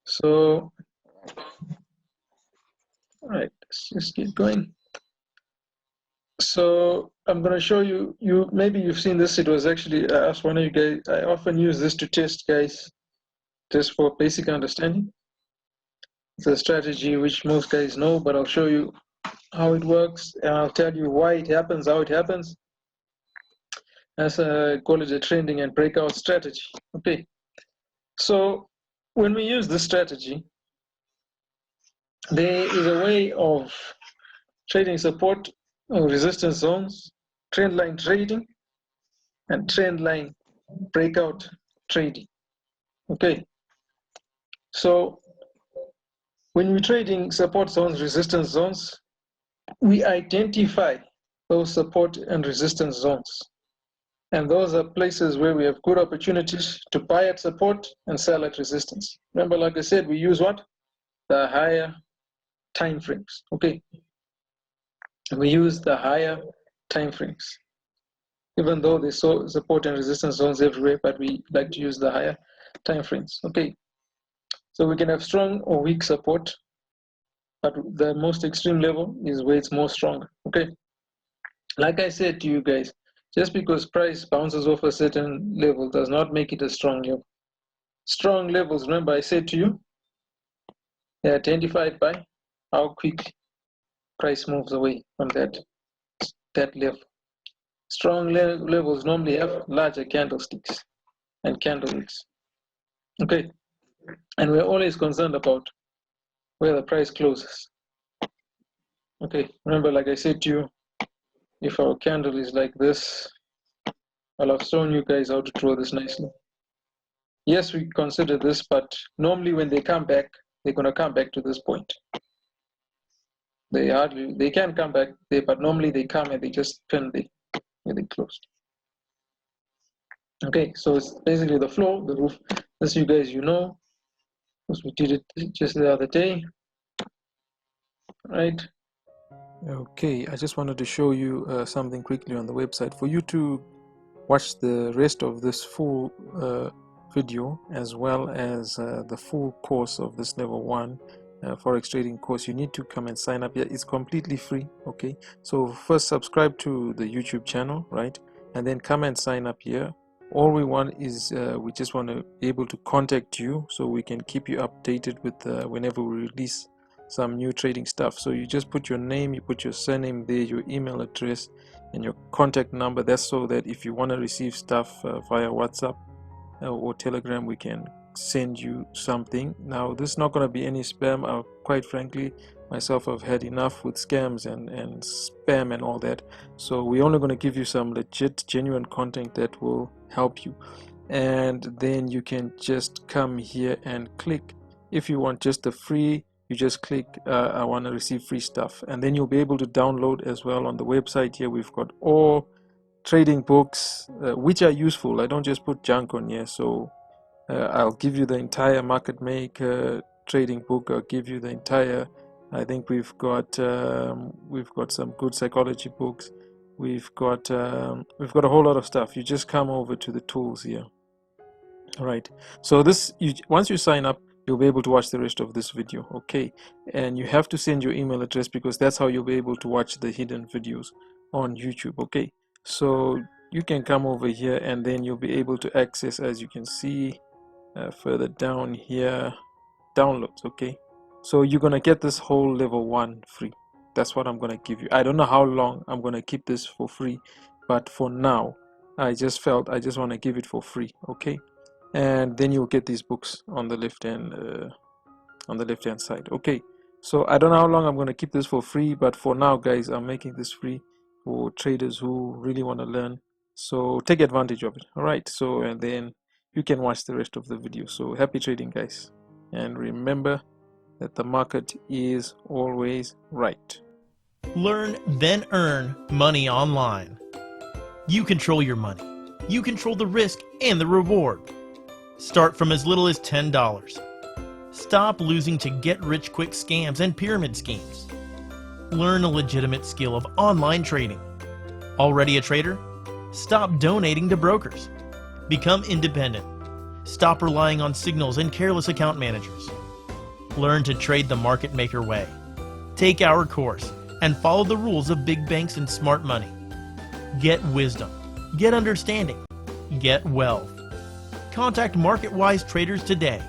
So, all right, let's just keep going. So I'm going to show you, maybe you've seen this. It was actually, I asked one of you guys, I often use this to test guys, just for basic understanding. It's a strategy which most guys know, but I'll show you how it works, and I'll tell you why it happens, how it happens. That's call it a trending and breakout strategy. Okay, so when we use this strategy, there is a way of trading support or resistance zones, trend line trading, and trend line breakout trading. Okay, so when we're trading support zones, resistance zones, we identify those support and resistance zones. And those are places where we have good opportunities to buy at support and sell at resistance. Remember, like I said, we use what? The higher time frames. Okay. We use the higher time frames. Even though they saw support and resistance zones everywhere, but we like to use the higher time frames. Okay. So we can have strong or weak support, but the most extreme level is where it's more stronger. Okay. Like I said to you guys, just because price bounces off a certain level does not make it a strong level. Strong levels, remember I said to you, they're identified by how quick price moves away from that level. Strong levels normally have larger candlesticks and candle wicks. Okay, and we're always concerned about where the price closes. Okay, remember, like I said to you, if our candle is like this, I'll have shown you guys how to draw this nicely. Yes, we consider this, but normally when they come back, they're going to come back to this point. They can come back there, but normally they come and they just pin where they closed. Okay, so it's basically the floor, the roof. This you guys, you know, because we did it just the other day, right? Okay, I just wanted to show you something quickly on the website for you to watch the rest of this full video, as well as the full course of this level 1 forex trading course. You need to come and sign up here. It's completely free. Okay, so first subscribe to the YouTube channel, right, and then come and sign up here. All we want is we just want to be able to contact you so we can keep you updated with whenever we release some new trading stuff. So you just put your name, you put your surname there, your email address, and your contact number. That's so that if you want to receive stuff via WhatsApp or Telegram, we can send you something. Now, this is not going to be any spam. Quite frankly, myself, I've had enough with scams and spam and all that. So we're only going to give you some legit, genuine content that will help you. And then you can just come here and click. If you want just the free, you just click I want to receive free stuff, and then you'll be able to download as well on the website. Here we've got all trading books which are useful. I don't just put junk on here. So I'll give you the entire market maker trading book. I'll give you the entire, I think we've got some good psychology books. We've got a whole lot of stuff. You just come over to the tools here. All right, so this, once you sign up, you'll be able to watch the rest of this video. Okay, and you have to send your email address, because that's how you'll be able to watch the hidden videos on YouTube. Okay, so you can come over here and then you'll be able to access, as you can see further down here, downloads. Okay, so you're gonna get this whole level 1 free. That's what I'm gonna give you. I don't know how long I'm gonna keep this for free, but for now I just felt I just want to give it for free. Okay, and then you'll get these books on the left hand side. Okay, so I don't know how long I'm going to keep this for free, but for now, guys, I'm making this free for traders who really want to learn. So take advantage of it. All right, so and then you can watch the rest of the video. So happy trading, guys, and remember that the market is always right. Learn, then earn money online. You control your money. You control the risk and the reward. Start from as little as $10. Stop losing to get-rich-quick scams and pyramid schemes. Learn a legitimate skill of online trading. Already a trader? Stop donating to brokers. Become independent. Stop relying on signals and careless account managers. Learn to trade the market maker way. Take our course and follow the rules of big banks and smart money. Get wisdom, get understanding, get wealth. Contact MarketWise Traders today